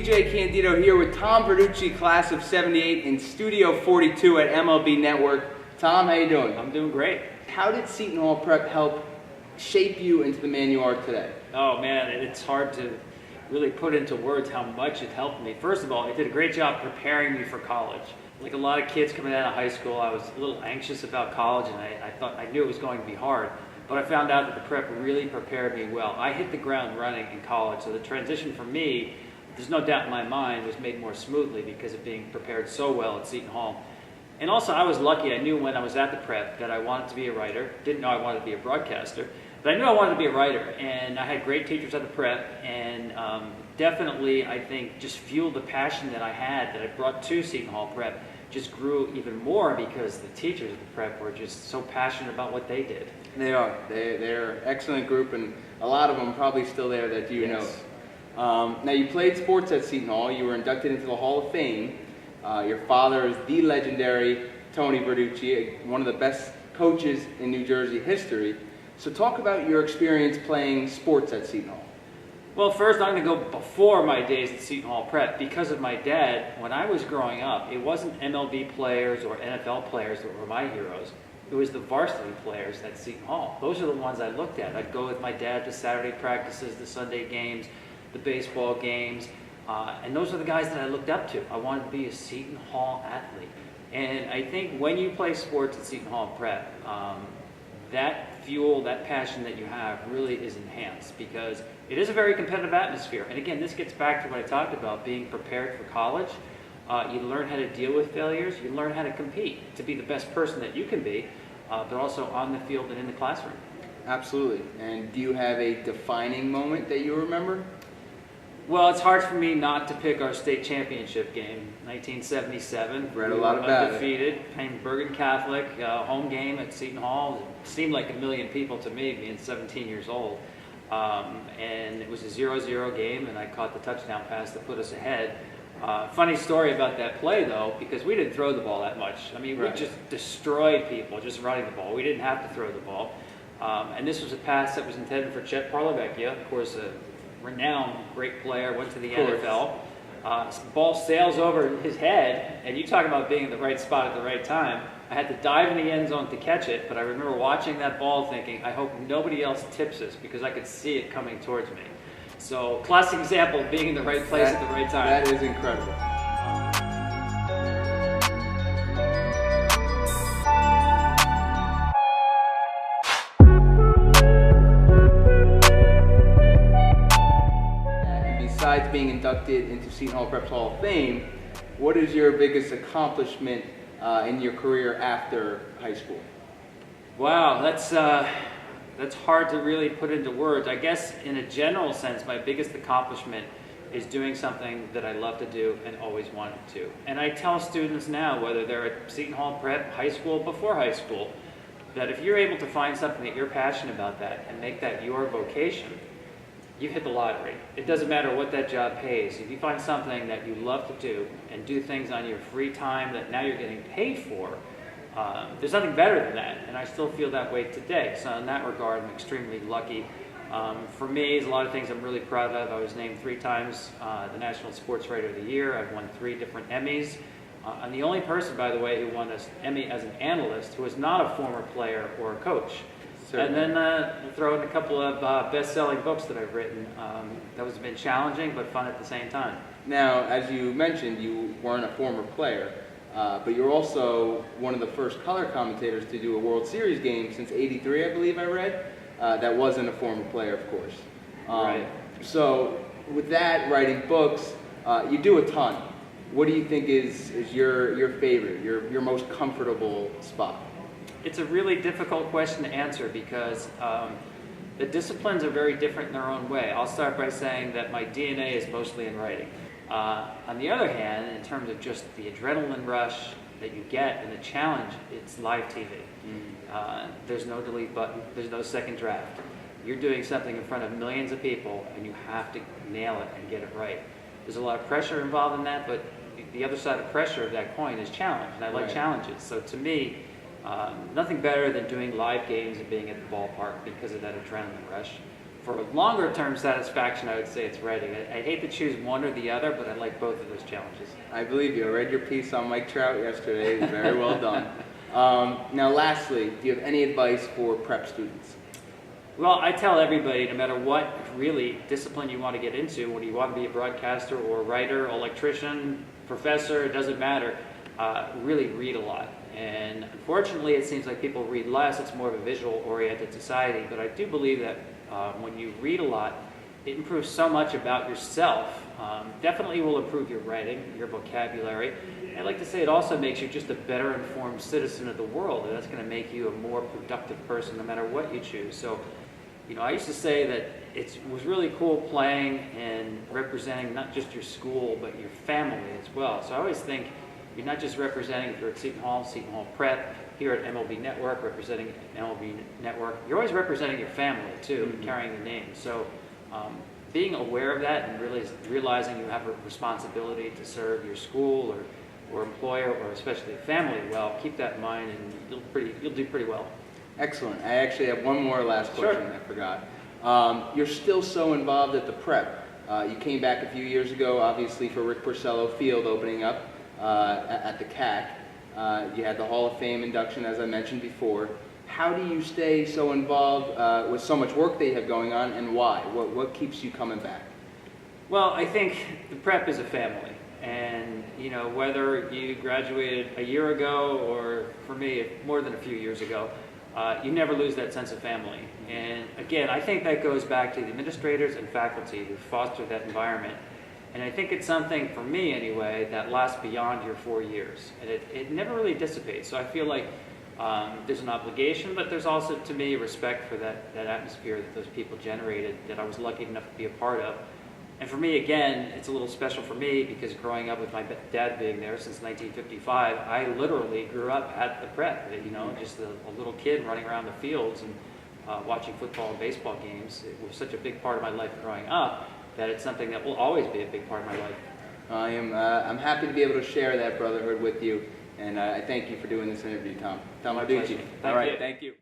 PJ Candido here with Tom Verducci, class of '78 in Studio 42 at MLB Network. Tom, how you doing? I'm doing great. How did Seton Hall Prep help shape you into the man you are today? Oh man, it's hard to really put into words how much it helped me. First of all, it did a great job preparing me for college. Like a lot of kids coming out of high school, I was a little anxious about college, and I knew it was going to be hard. But I found out that the prep really prepared me well. I hit the ground running in college, so the transition for me, there's no doubt in my mind, was made more smoothly because of being prepared so well at Seton Hall. And also I was lucky. I knew when I was at the prep that I wanted to be a writer. Didn't know I wanted to be a broadcaster, but I knew I wanted to be a writer. And I had great teachers at the prep, and definitely I think just fueled the passion that I had that I brought to Seton Hall Prep. Just grew even more because the teachers at the prep were just so passionate about what they did. They are. They're an excellent group, and a lot of them probably still there that you know. Now, you played sports at Seton Hall. You were inducted into the Hall of Fame. Your father is the legendary Tony Verducci, one of the best coaches in New Jersey history. So talk about your experience playing sports at Seton Hall. Well, first I'm going to go before my days at Seton Hall Prep. Because of my dad, when I was growing up, it wasn't MLB players or NFL players that were my heroes. It was the varsity players at Seton Hall. Those are the ones I looked at. I'd go with my dad to Saturday practices, the Sunday games, the baseball games, and those are the guys that I looked up to. I wanted to be a Seton Hall athlete. And I think when you play sports at Seton Hall Prep, that fuel, that passion that you have really is enhanced because it is a very competitive atmosphere. And again, this gets back to what I talked about, being prepared for college. You learn how to deal with failures. You learn how to compete to be the best person that you can be, but also on the field and in the classroom. Absolutely. And do you have a defining moment that you remember? Well, it's hard for me not to pick our state championship game, 1977. Read a lot about it. Undefeated, playing Bergen Catholic, home game at Seton Hall. It seemed like a million people to me, being 17 years old. And it was a 0-0 game, and I caught the touchdown pass to put us ahead. Funny story about that play, though, because we didn't throw the ball that much. I mean, we just destroyed people just running the ball. We didn't have to throw the ball. And this was a pass that was intended for Chet Parlavecchia, of course, a renowned great player, went to the NFL. Ball sails over his head, and you talk about being in the right spot at the right time. I had to dive in the end zone to catch it, but I remember watching that ball thinking, I hope nobody else tips this because I could see it coming towards me. So, classic example of being in the right place at the right time. That is incredible. Besides being inducted into Seton Hall Prep's Hall of Fame, what is your biggest accomplishment in your career after high school? Wow, that's hard to really put into words. I guess in a general sense, my biggest accomplishment is doing something that I love to do and always wanted to. And I tell students now, whether they're at Seton Hall Prep, high school, before high school, that if you're able to find something that you're passionate about that and make that your vocation, you hit the lottery. It doesn't matter what that job pays. If you find something that you love to do and do things on your free time that now you're getting paid for, there's nothing better than that, and I still feel that way today. So in that regard, I'm extremely lucky. For me, there's a lot of things I'm really proud of. I was named 3 times the National Sports Writer of the Year. I've won 3 different Emmys. I'm the only person, by the way, who won an Emmy as an analyst who is not a former player or a coach. And then throw in a couple of best-selling books that I've written. That has been challenging but fun at the same time. Now, as you mentioned, you weren't a former player, but you're also one of the first color commentators to do a World Series game since '83, I believe I read. That wasn't a former player, of course. Right. So with that, writing books, you do a ton. What do you think is your favorite, your most comfortable spot? It's a really difficult question to answer because the disciplines are very different in their own way. I'll start by saying that my DNA is mostly in writing. On the other hand, in terms of just the adrenaline rush that you get and the challenge, it's live TV. There's no delete button, there's no second draft. You're doing something in front of millions of people and you have to nail it and get it right. There's a lot of pressure involved in that, but the other side of pressure of that coin is challenge, and I like challenges. So to me, nothing better than doing live games and being at the ballpark because of that adrenaline rush. for longer term satisfaction, I would say it's writing. I hate to choose one or the other, but I like both of those challenges. I believe you. I read your piece on Mike Trout yesterday. It was very well done. Now lastly, do you have any advice for prep students? Well, I tell everybody, no matter what really discipline you want to get into, whether you want to be a broadcaster or a writer, electrician, professor, it doesn't matter, really read a lot. And unfortunately, it seems like people read less. It's more of a visual-oriented society. But I do believe that when you read a lot, it improves so much about yourself. Definitely will improve your writing, your vocabulary. I'd like to say it also makes you just a better informed citizen of the world, and that's going to make you a more productive person no matter what you choose. So, you know, I used to say that it was really cool playing and representing not just your school, but your family as well. So I always think you're not just representing, if you're at Seton Hall Prep, here at MLB Network, representing MLB Network, you're always representing your family too, carrying the name. So being aware of that and really realizing you have a responsibility to serve your school or employer or especially family well, keep that in mind and you'll do pretty well. Excellent. I actually have one more last question. Sure. I forgot. You're still so involved at the prep. You came back a few years ago, obviously, for Rick Porcello Field opening up at the CAC. You had the Hall of Fame induction, as I mentioned before. How do you stay so involved with so much work that you have going on, and why? What keeps you coming back? Well, I think the prep is a family. And, you know, whether you graduated a year ago or, for me, more than a few years ago, you never lose that sense of family. And again, I think that goes back to the administrators and faculty who foster that environment. And I think it's something, for me anyway, that lasts beyond your 4 years. And it never really dissipates. So I feel like there's an obligation, but there's also, to me, respect for that atmosphere that those people generated that I was lucky enough to be a part of. And for me, again, it's a little special for me because growing up with my dad being there since 1955, I literally grew up at the prep, you know, just a little kid running around the fields and watching football and baseball games. It was such a big part of my life growing up that it's something that will always be a big part of my life. I'm happy to be able to share that brotherhood with you, and I thank you for doing this interview, Tom. Tom Verducci. All right, thank you.